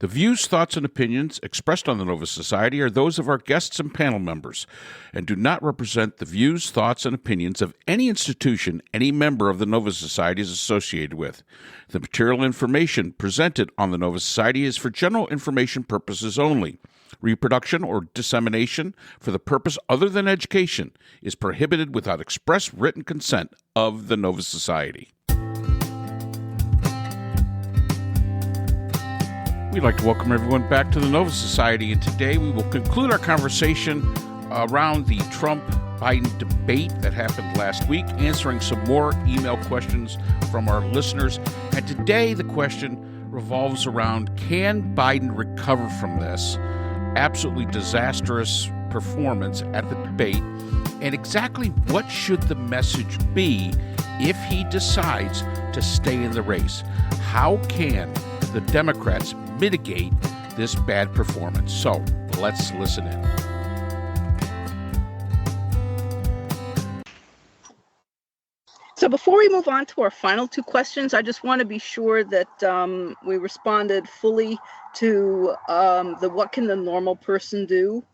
The views, thoughts, and opinions expressed on the Nova Society are those of our guests and panel members and do not represent the views, thoughts, and opinions of any institution any member of the Nova Society is associated with. The material information presented on the Nova Society is for general information purposes only. Reproduction or dissemination for the purpose other than education is prohibited without express written consent of the Nova Society. We'd like to welcome everyone back to the Nova Society, and today we will conclude our conversation around the Trump-Biden debate that happened last week, answering some more email questions from our listeners. And today the question revolves around, can Biden recover from this absolutely disastrous performance at the debate, and exactly what should the message be if he decides to stay in the race? How can the Democrats mitigate this bad performance? So let's listen in. So before we move on to our final two questions, I just want to be sure that we responded fully to the what can the normal person do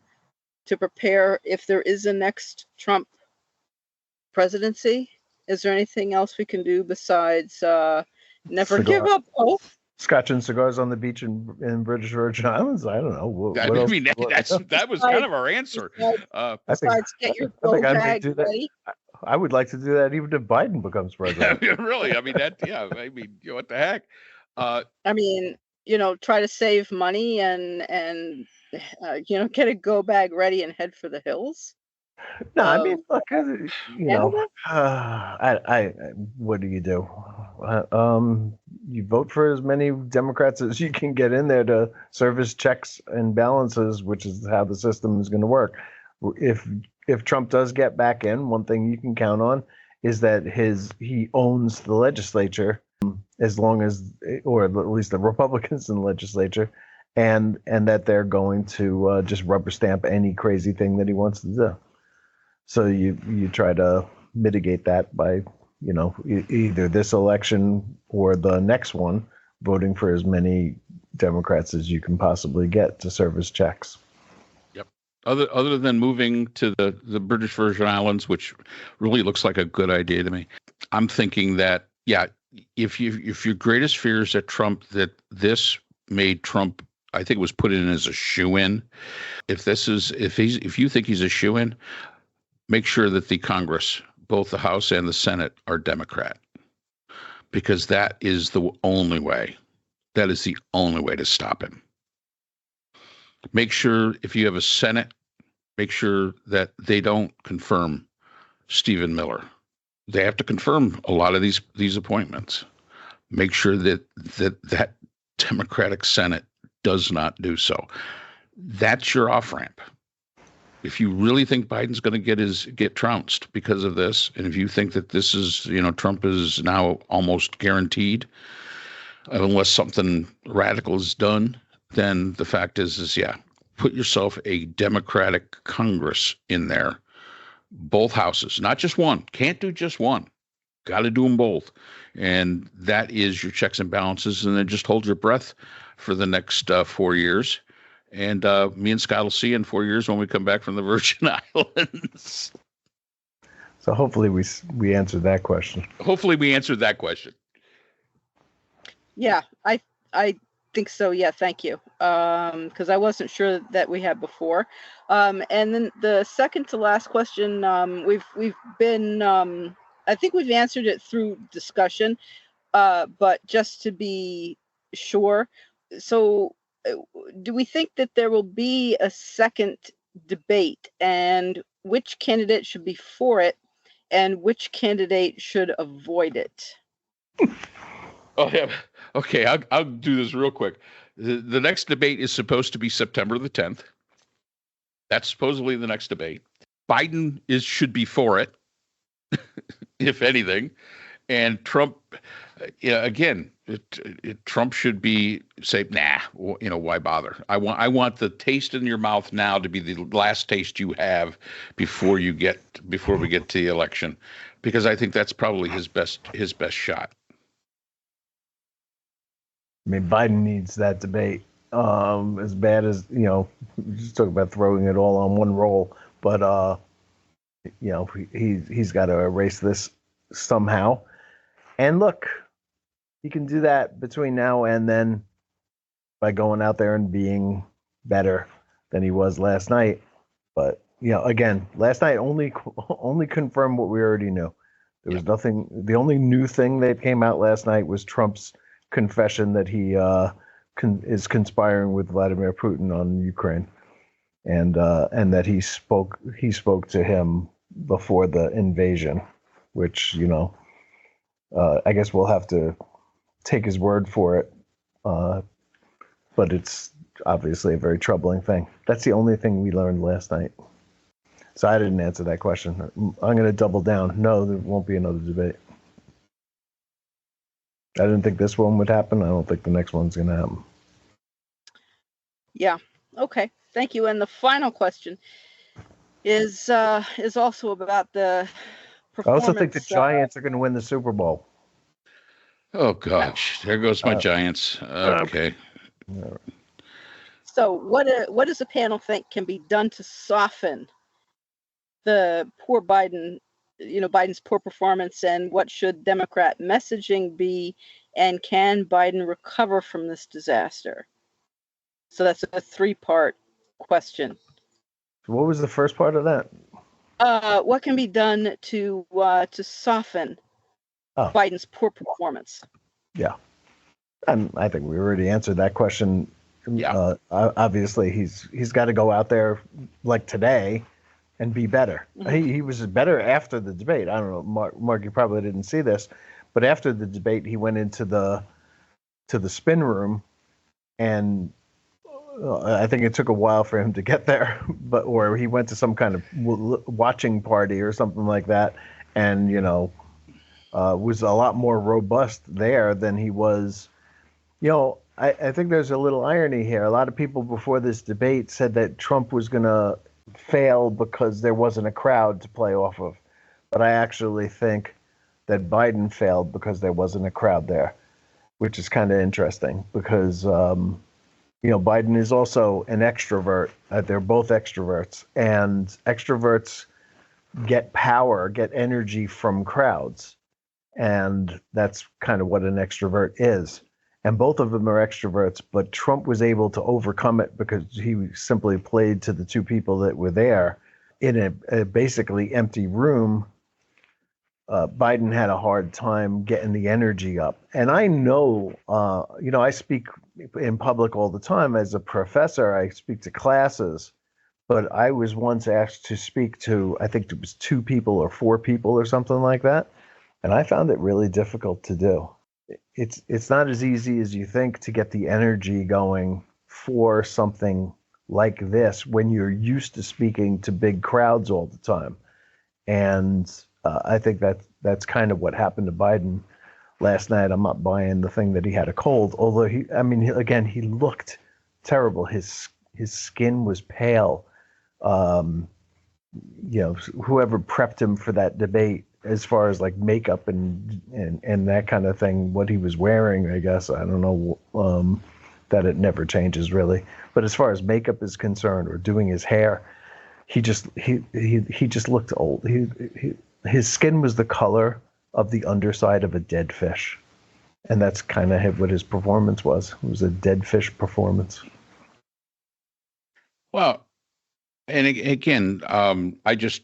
to prepare if there is a next Trump presidency. Is there anything else we can do besides never give up hope? Scotching cigars on the beach in British Virgin Islands. I don't know. That was kind of our answer. Besides, get your go bag ready. I would like to do that even if Biden becomes president. Really? I mean, what the heck? Try to save money and get a go bag ready and head for the hills. No, look, what do you do? You vote for as many Democrats as you can get in there to service checks and balances, which is how the system is going to work. If Trump does get back in, one thing you can count on is that he owns the legislature, as long as, or at least the Republicans in the legislature, and that they're going to just rubber stamp any crazy thing that he wants to do. So you try to mitigate that by, either this election or the next one, voting for as many Democrats as you can possibly get to service checks. Yep. Other than moving to the British Virgin Islands, which really looks like a good idea to me, I'm thinking that, if your greatest fear is that this made Trump, I think it was put in as a shoo-in. If you think he's a shoo-in, make sure that the Congress, both the House and the Senate, are Democrat, because that is the only way. That is the only way to stop him. Make sure if you have a Senate, make sure that they don't confirm Stephen Miller. They have to confirm a lot of these appointments. Make sure that Democratic Senate does not do so. That's your off-ramp. If you really think Biden's going to get trounced because of this, and if you think that this is, Trump is now almost guaranteed, unless something radical is done, then the fact is put yourself a Democratic Congress in there, both houses, not just one. Can't do just one. Got to do them both, and that is your checks and balances. And then just hold your breath for the next 4 years. And me and Scott will see you in 4 years when we come back from the Virgin Islands. So hopefully we answered that question. Yeah, I think so. Yeah, thank you. Because I wasn't sure that we had before. And then the second to last question, we've been, I think we've answered it through discussion, but just to be sure. So, do we think that there will be a second debate, and which candidate should be for it and which candidate should avoid it? Oh, yeah. Okay, I'll do this real quick. The next debate is supposed to be September the 10th. That's supposedly the next debate. Biden should be for it, if anything, and Trump. Again, Trump should say, nah, why bother? I want the taste in your mouth now to be the last taste you have before we get to the election, because I think that's probably his best shot. I mean, Biden needs that debate as bad as, just talk about throwing it all on one roll. But, he's got to erase this somehow. And look, he can do that between now and then by going out there and being better than he was last night. But, again, last night only confirmed what we already knew. There was nothing. The only new thing that came out last night was Trump's confession that he is conspiring with Vladimir Putin on Ukraine, and that he spoke to him before the invasion, which I guess we'll have to take his word for it. But it's obviously a very troubling thing. That's the only thing we learned last night. So I didn't answer that question. I'm going to double down. No, there won't be another debate. I didn't think this one would happen. I don't think the next one's going to happen. Yeah. Okay. Thank you. And the final question is also about the performance. I also think the Giants are going to win the Super Bowl. Oh gosh, there goes my Giants. Okay. So what does the panel think can be done to soften the poor Biden's poor performance, and what should Democrat messaging be, and can Biden recover from this disaster? So that's a 3-part question. What was the first part of that? What can be done to soften Biden's poor performance? Yeah. And I think we already answered that question. Yeah. Obviously, he's got to go out there like today and be better. Mm-hmm. He was better after the debate. I don't know, Mark, you probably didn't see this, but after the debate, he went into the spin room, and I think it took a while for him to get there, or he went to some kind of watching party or something like that, and was a lot more robust there than he was. I think there's a little irony here. A lot of people before this debate said that Trump was going to fail because there wasn't a crowd to play off of. But I actually think that Biden failed because there wasn't a crowd there, which is kind of interesting because, Biden is also an extrovert. They're both extroverts, and extroverts get power, get energy from crowds. And that's kind of what an extrovert is. And both of them are extroverts, but Trump was able to overcome it because he simply played to the two people that were there in a basically empty room. Biden had a hard time getting the energy up. And I know, I speak in public all the time as a professor. I speak to classes, but I was once asked to speak to, I think it was 2 people or 4 people or something like that. And I found it really difficult to do. It's not as easy as you think to get the energy going for something like this when you're used to speaking to big crowds all the time. And I think that's kind of what happened to Biden last night. I'm not buying the thing that he had a cold, although he looked terrible. His skin was pale. Whoever prepped him for that debate, as far as like makeup and that kind of thing, what he was wearing, I guess, I don't know, that it never changes really. But as far as makeup is concerned, or doing his hair, he just looked old. His skin was the color of the underside of a dead fish. And that's kind of what his performance was. It was a dead fish performance. Well, and again, I just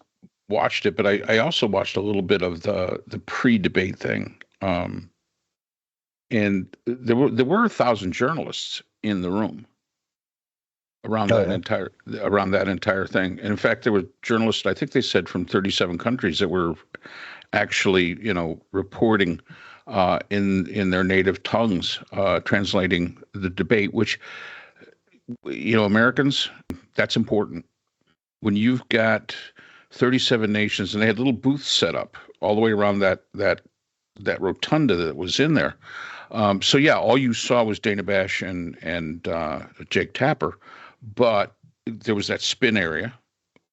watched it, but I also watched a little bit of the pre-debate thing. And there were 1,000 journalists in the room around that entire thing. And in fact, there were journalists, I think they said from 37 countries that were actually, reporting in their native tongues, translating the debate, which, Americans, that's important. When you've got 37 nations, and they had little booths set up all the way around that rotunda that was in there. So yeah, all you saw was Dana Bash and Jake Tapper, but there was that spin area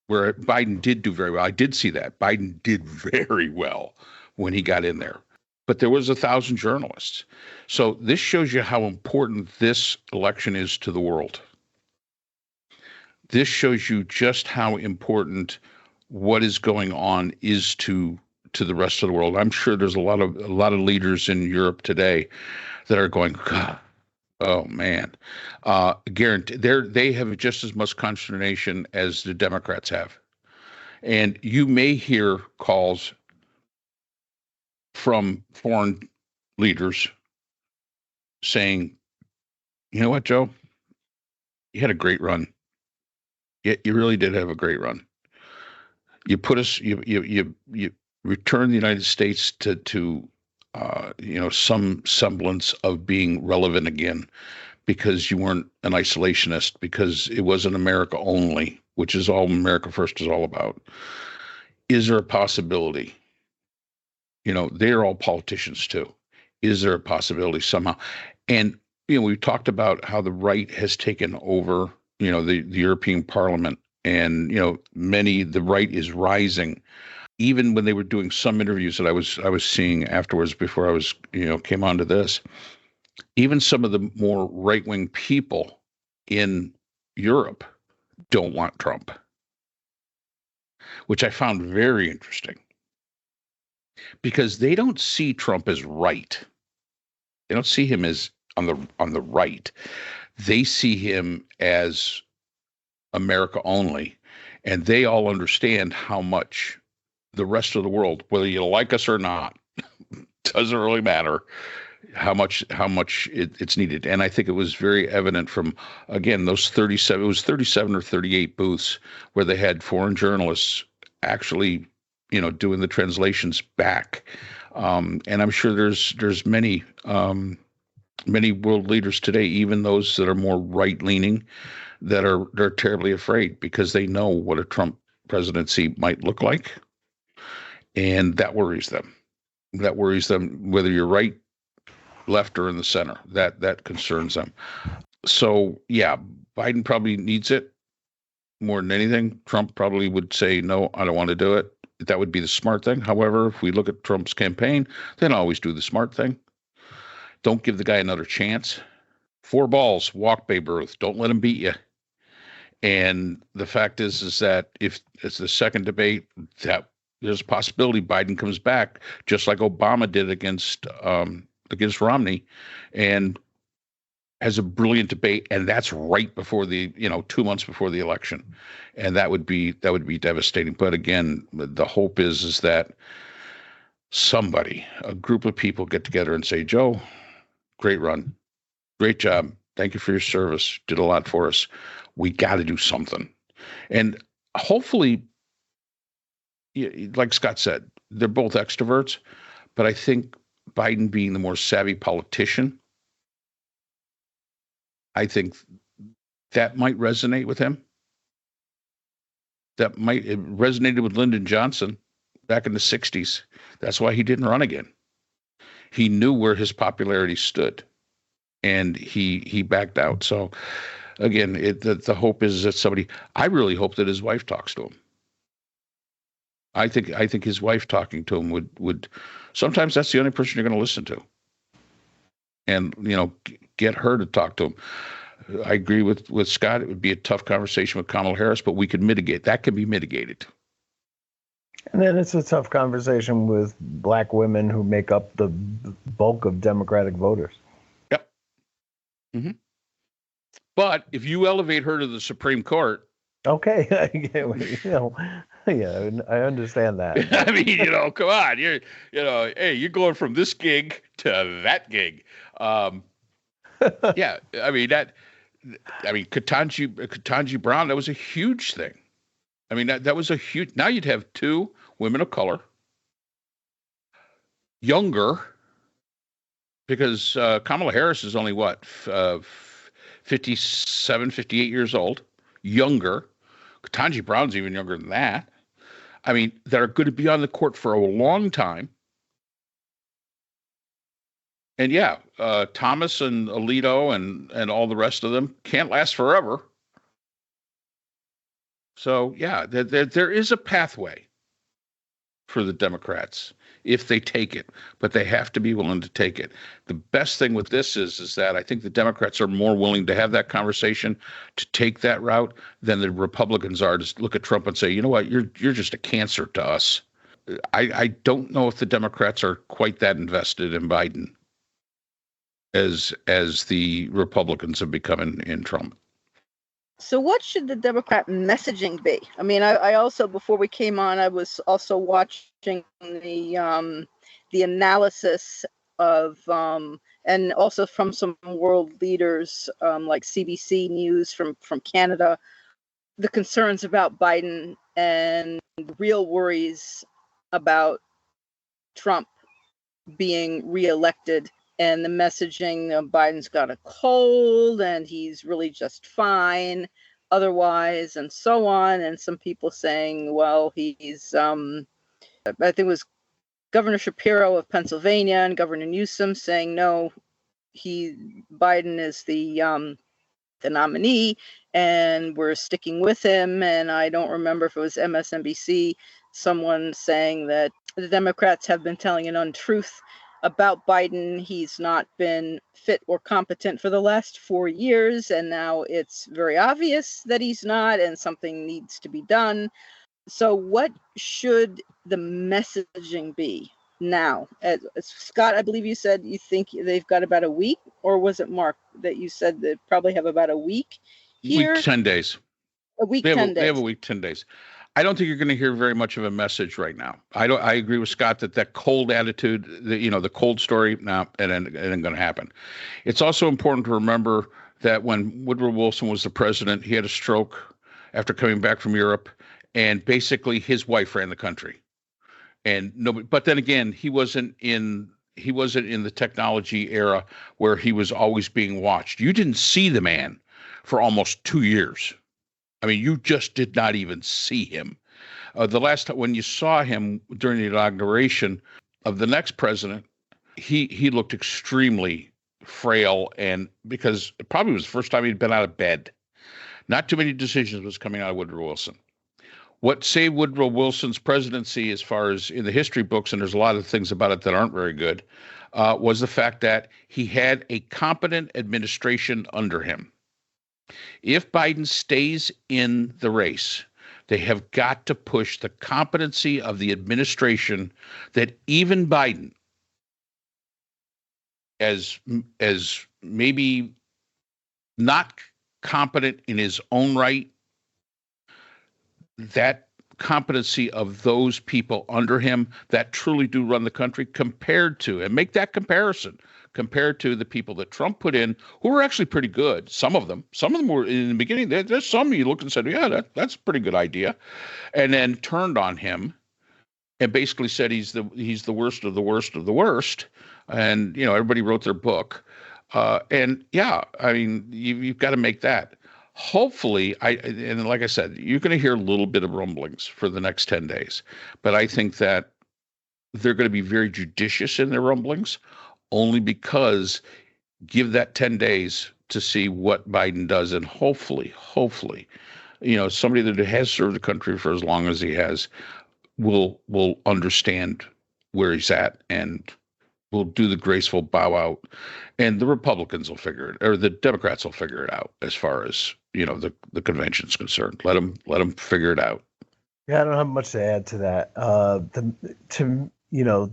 where Biden did do very well. I did see that. Biden did very well when he got in there. but there was 1,000 journalists. So this shows you how important this election is to the world. This shows you just how important what is going on is to the rest of the world. I'm sure there's a lot of leaders in Europe today that are going, God, oh man, guarantee they have just as much consternation as the Democrats have. And you may hear calls from foreign leaders saying, you know what, Joe, you had a great run. You really did have a great run. You put us, you returned the United States to some semblance of being relevant again, because you weren't an isolationist, because it wasn't America only, which is all America First is all about. Is there a possibility? They're all politicians too. Is there a possibility somehow? And we've talked about how the right has taken over, the European Parliament, and the right is rising. Even when they were doing some interviews that I was seeing afterwards before I was came onto this, even some of the more right-wing people in Europe don't want Trump, which I found very interesting, because they don't see Trump as right. They don't see him as on the right. They see him as America only, and they all understand how much the rest of the world, whether you like us or not, doesn't really matter, how much it's needed. And I think it was very evident from, again, those 37, it was 37 or 38 booths where they had foreign journalists actually, doing the translations back. And I'm sure there's many world leaders today, even those that are more right-leaning, they're terribly afraid, because they know what a Trump presidency might look like. And that worries them. That worries them, whether you're right, left, or in the center. That concerns them. So, yeah, Biden probably needs it more than anything. Trump probably would say, no, I don't want to do it. That would be the smart thing. However, if we look at Trump's campaign, they don't always do the smart thing. Don't give the guy another chance. 4 balls, walk Babe Ruth. Don't let him beat you. And the fact is that if it's the second debate, that there's a possibility Biden comes back, just like Obama did against Romney, and has a brilliant debate, and that's right before 2 months before the election, and that would be devastating. But again, the hope is that a group of people get together and say, Joe, great run, great job, thank you for your service, did a lot for us. We got to do something, and hopefully, like Scott said, they're both extroverts, but I think Biden, being the more savvy politician, I think that might resonate with him. It resonated with Lyndon Johnson back in the 60s. That's why he didn't run again. He knew where his popularity stood, and he backed out. So again, the hope is that I really hope that his wife talks to him. I think his wife talking to him would sometimes that's the only person you're going to listen to, and get her to talk to him. I agree with Scott. It would be a tough conversation with Kamala Harris, but we could mitigate. That can be mitigated. And then it's a tough conversation with black women who make up the bulk of Democratic voters. Yep. Mm-hmm. But if you elevate her to the Supreme Court, okay, yeah, I understand that. I mean, come on, hey, you're going from this gig to that gig. Yeah, Ketanji Brown, that was a huge thing. I mean, that was a huge. Now you'd have 2 women of color, younger, because Kamala Harris is only 57, 58 years old, younger. Ketanji Brown's even younger than that. I mean, that are going to be on the court for a long time. And yeah, Thomas and Alito and all the rest of them can't last forever. So yeah, there is a pathway for the Democrats if they take it, but they have to be willing to take it. The best thing with this is that I think the Democrats are more willing to have that conversation, to take that route, than the Republicans are to look at Trump and say, you know what, you're just a cancer to us. I don't know if the Democrats are quite that invested in Biden as the Republicans have become in Trump. So what should the Democrat messaging be? I mean, I also, before we came on, I was also watching the analysis of and also from some world leaders like CBC News from Canada, the concerns about Biden and real worries about Trump being reelected, and the messaging of Biden's got a cold and he's really just fine otherwise, and so on. And some people saying, well, he's I think it was Governor Shapiro of Pennsylvania and Governor Newsom saying, no, Biden is the nominee and we're sticking with him. And I don't remember if it was MSNBC, someone saying that the Democrats have been telling an untruth about Biden. He's not been fit or competent for the last 4 years, and now it's very obvious that he's not, and something needs to be done. So what should the messaging be now? Scott, I believe you said you think they've got about a week, or was it Mark that you said they probably have about a week here? 10 days. A week, 10 days. They have a week, 10 days. I don't think you're going to hear very much of a message right now. I agree with Scott that cold attitude, the cold story, no, it ain't going to happen. It's also important to remember that when Woodrow Wilson was the president, he had a stroke after coming back from Europe, and basically his wife ran the country. And nobody, but then again, he wasn't in the technology era where he was always being watched. You didn't see the man for almost 2 years. I mean, you just did not even see him. The last time when you saw him during the inauguration of the next president, he looked extremely frail, and because it probably was the first time he'd been out of bed. Not too many decisions was coming out of Woodrow Wilson. What saved Woodrow Wilson's presidency, as far as in the history books, and there's a lot of things about it that aren't very good, was the fact that he had a competent administration under him. If Biden stays in the race, they have got to push the competency of the administration, that even Biden, as maybe not competent in his own right, that competency of those people under him that truly do run the country, compared to, and make that comparison, compared to the people that Trump put in, who were actually pretty good. Some of them were in the beginning. There's some you look and said, yeah, that's a pretty good idea, and then turned on him and basically said he's the worst of the worst of the worst. And everybody wrote their book. And yeah, I mean, you've got to make that. Hopefully, and like I said, you're going to hear a little bit of rumblings for the next 10 days, but I think that they're going to be very judicious in their rumblings, only because give that 10 days to see what Biden does, and hopefully, somebody that has served the country for as long as he has will understand where he's at and will do the graceful bow out, and the Republicans will figure it, or the Democrats will figure it out as far as the convention's concerned. Let them figure it out. Yeah, I don't have much to add to that.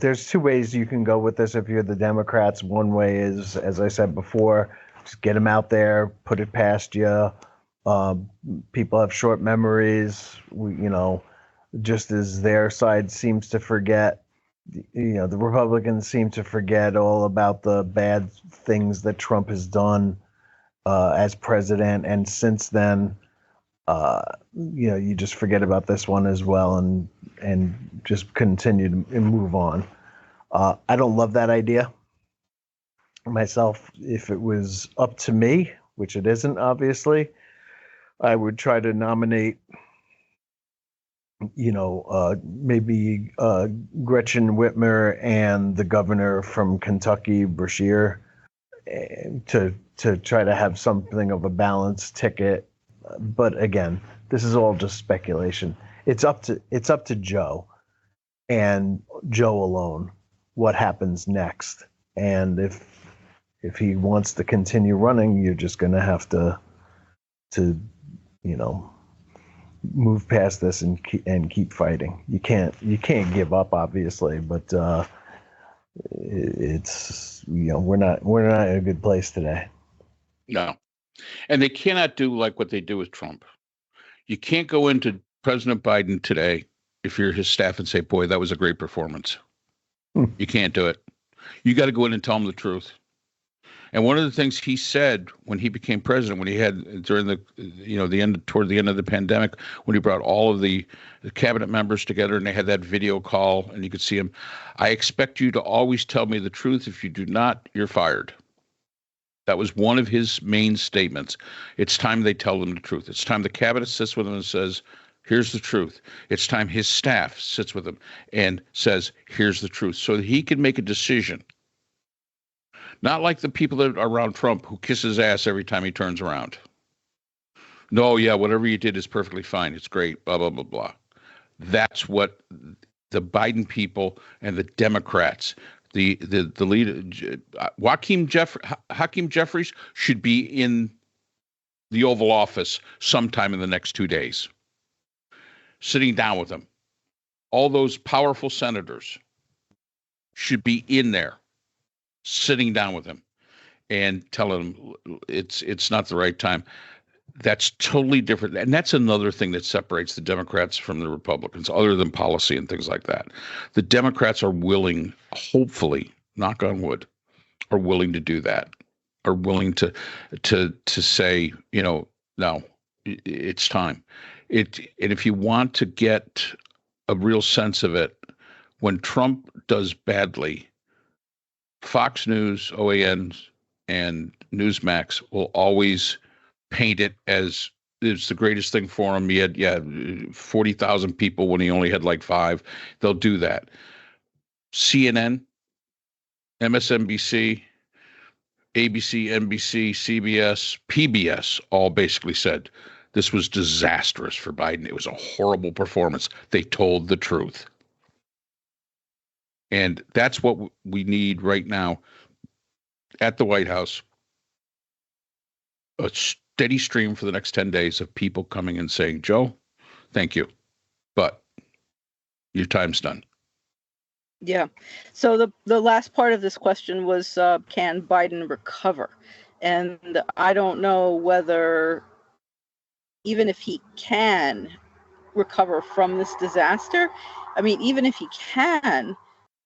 There's two ways you can go with this if you're the Democrats. One way is, as I said before, just get them out there, put it past you. People have short memories. Just as their side seems to forget, the Republicans seem to forget all about the bad things that Trump has done as president, and since then, you just forget about this one as well, and just continue to move on. I don't love that idea myself. If it was up to me, which it isn't, obviously, I would try to nominate, maybe Gretchen Whitmer and the governor from Kentucky, Brashear, to try to have something of a balanced ticket. But again, this is all just speculation. It's up to Joe. and Joe alone. What happens next? And if he wants to continue running, you're just going to have to move past this and keep fighting. You can't give up, obviously, but it's we're not in a good place today. No, and they cannot do like what they do with Trump. You can't go into President Biden today if you're his staff and say, "Boy, that was a great performance." You can't do it. You got to go in and tell him the truth. And one of the things he said when he became president, when he had during toward the end of the pandemic, when he brought all of the cabinet members together and they had that video call and you could see him, "I expect you to always tell me the truth. If you do not, you're fired." That was one of his main statements. It's time they tell them the truth. It's time the cabinet sits with them and says, "Here's the truth." It's time his staff sits with him and says, "Here's the truth," so that he can make a decision. Not like the people that are around Trump who kiss his ass every time he turns around. No, yeah, whatever you did is perfectly fine. It's great, blah, blah, blah, blah. That's what the Biden people and the Democrats, the leader, Hakeem Jeffries should be in the Oval Office sometime in the next 2 days, sitting down with them. All those powerful senators should be in there, sitting down with him and telling him it's not the right time. That's totally different. And that's another thing that separates the Democrats from the Republicans, other than policy and things like that. The Democrats are willing, hopefully, knock on wood, are willing to do that, are willing to say, no, it's time. And if you want to get a real sense of it, when Trump does badly, Fox News, OAN, and Newsmax will always paint it as it's the greatest thing for him. He had 40,000 people when he only had like 5. They'll do that. CNN, MSNBC, ABC, NBC, CBS, PBS all basically said this was disastrous for Biden. It was a horrible performance. They told the truth. And that's what we need right now at the White House. A steady stream for the next 10 days of people coming and saying, "Joe, thank you, but your time's done." Yeah. So the last part of this question was, can Biden recover? And I don't know whether, even if he can recover from this disaster, I mean, even if he can,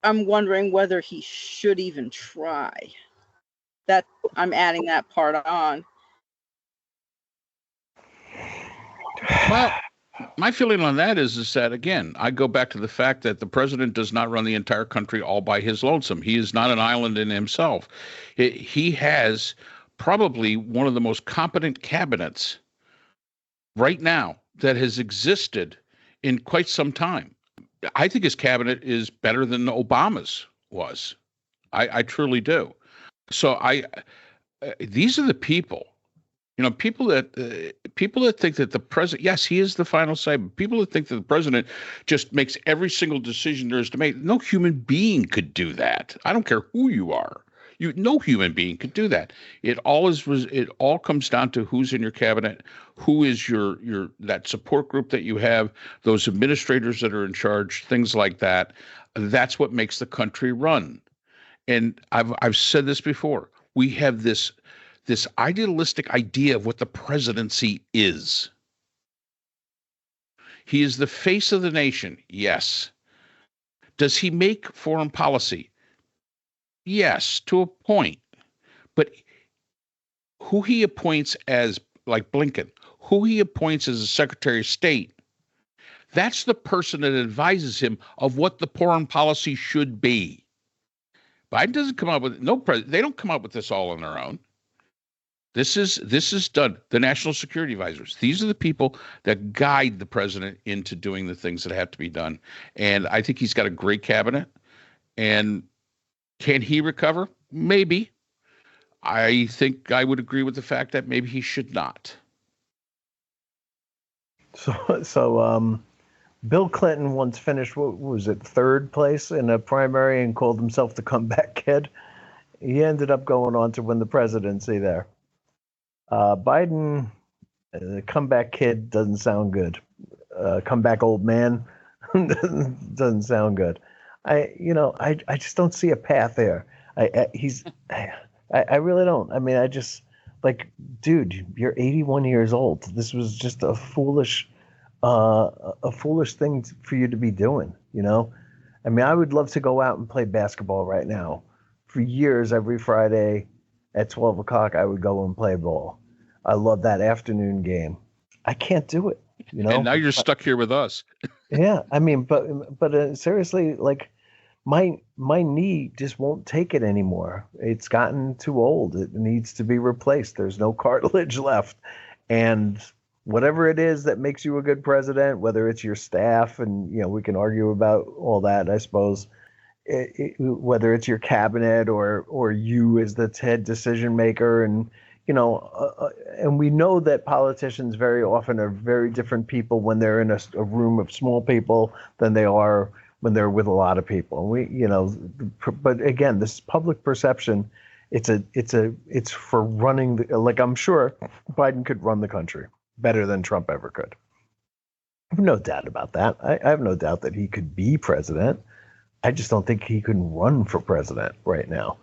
I'm wondering whether he should even try. That I'm adding that part on. Well, my feeling on that is that, again, I go back to the fact that the president does not run the entire country all by his lonesome. He is not an island in himself. He has probably one of the most competent cabinets right now that has existed in quite some time. I think his cabinet is better than Obama's was. I truly do. So these are the people. People that think that the president, yes, he is the final say, but people that think that the president just makes every single decision there is to make. No human being could do that. I don't care who you are. No human being could do that. It all comes down to who's in your cabinet, who is your that support group that you have, those administrators that are in charge, things like that. That's what makes the country run. And I've said this before. We have this idealistic idea of what the presidency is. He is the face of the nation, yes. Does he make foreign policy? Yes, to a point. But who he appoints as, like Blinken, who he appoints as a Secretary of State, that's the person that advises him of what the foreign policy should be. Biden doesn't come up with they don't come up with this all on their own. This is done. The national security advisors. These are the people that guide the president into doing the things that have to be done. And I think he's got a great cabinet. And can he recover? Maybe. I think I would agree with the fact that maybe he should not. So Bill Clinton once finished, what was it, third place in a primary and called himself the comeback kid. He ended up going on to win the presidency there. Biden, the comeback kid doesn't sound good. Comeback old man doesn't sound good. I just don't see a path there. I really don't. I mean, I just like, dude, you're 81 years old. This was just a foolish thing for you to be doing. I mean, I would love to go out and play basketball right now. For years, every Friday at 12 o'clock, I would go and play ball. I love that afternoon game. I can't do it. And now you're stuck here with us. Yeah, I mean, but seriously, like my knee just won't take it anymore. It's gotten too old. It needs to be replaced. There's no cartilage left, and whatever it is that makes you a good president, whether it's your staff, and we can argue about all that, I suppose. Whether it's your cabinet or you as the head decision maker, and and we know that politicians very often are very different people when they're in a room of small people than they are when they're with a lot of people. But again, this public perception, it's for running. Like, I'm sure Biden could run the country better than Trump ever could. I have no doubt about that. I have no doubt that he could be president. I just don't think he can run for president right now.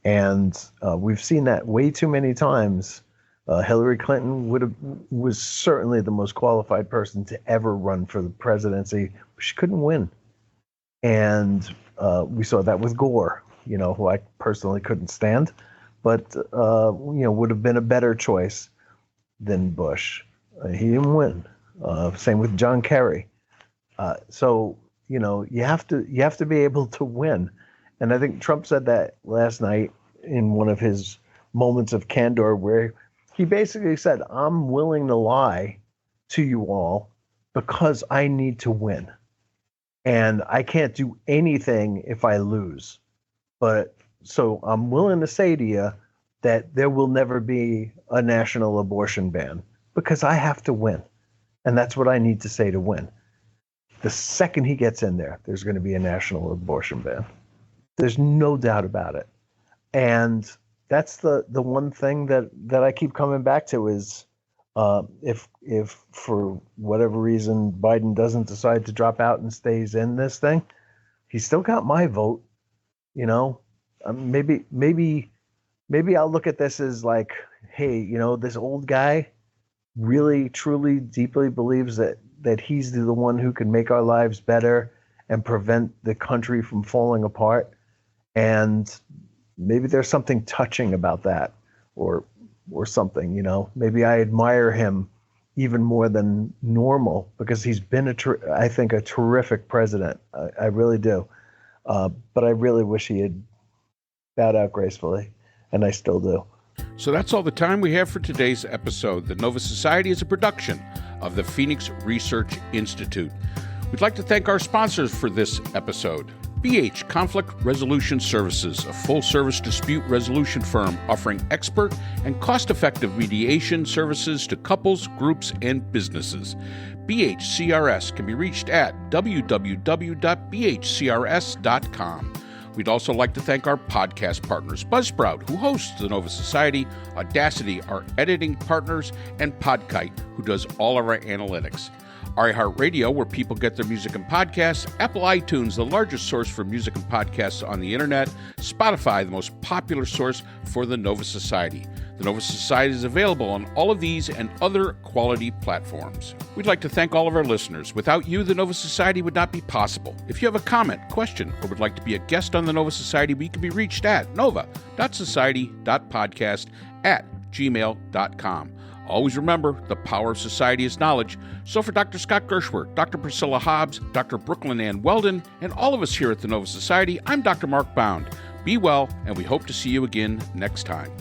And we've seen that way too many times. Hillary Clinton was certainly the most qualified person to ever run for the presidency, but she couldn't win. And we saw that with Gore, who I personally couldn't stand, but would have been a better choice than Bush. He didn't win. Same with John Kerry. So you have to be able to win. And I think Trump said that last night in one of his moments of candor, where he basically said, I'm willing to lie to you all because I need to win. And I can't do anything if I lose. But so I'm willing to say to you that there will never be a national abortion ban because I have to win. And that's what I need to say to win. The second he gets in there, there's going to be a national abortion ban. There's no doubt about it. And that's the one thing that I keep coming back to is if for whatever reason Biden doesn't decide to drop out and stays in this thing, he's still got my vote. Maybe I'll look at this as like, hey, this old guy really, truly, deeply believes that he's the one who can make our lives better and prevent the country from falling apart. And maybe there's something touching about that or something, maybe I admire him even more than normal because he's been I think a terrific president. I really do. But I really wish he had bowed out gracefully, and I still do. So that's all the time we have for today's episode. The Nova Society is a production of the Phoenix Research Institute. We'd like to thank our sponsors for this episode. BH Conflict Resolution Services, a full-service dispute resolution firm offering expert and cost-effective mediation services to couples, groups, and businesses. BHCRS can be reached at www.bhcrs.com. We'd also like to thank our podcast partners, Buzzsprout, who hosts the Nova Society, Audacity, our editing partners, and Podkite, who does all of our analytics. iHeartRadio, where people get their music and podcasts, Apple iTunes, the largest source for music and podcasts on the internet, Spotify, the most popular source for the Nova Society. The Nova Society is available on all of these and other quality platforms. We'd like to thank all of our listeners. Without you, the Nova Society would not be possible. If you have a comment, question, or would like to be a guest on the Nova Society, we can be reached at nova.society.podcast@gmail.com. Always remember, the power of society is knowledge. So for Dr. Scott Gershworth, Dr. Priscilla Hobbs, Dr. Brooklyn Ann Weldon, and all of us here at the Nova Society, I'm Dr. Mark Bound. Be well, and we hope to see you again next time.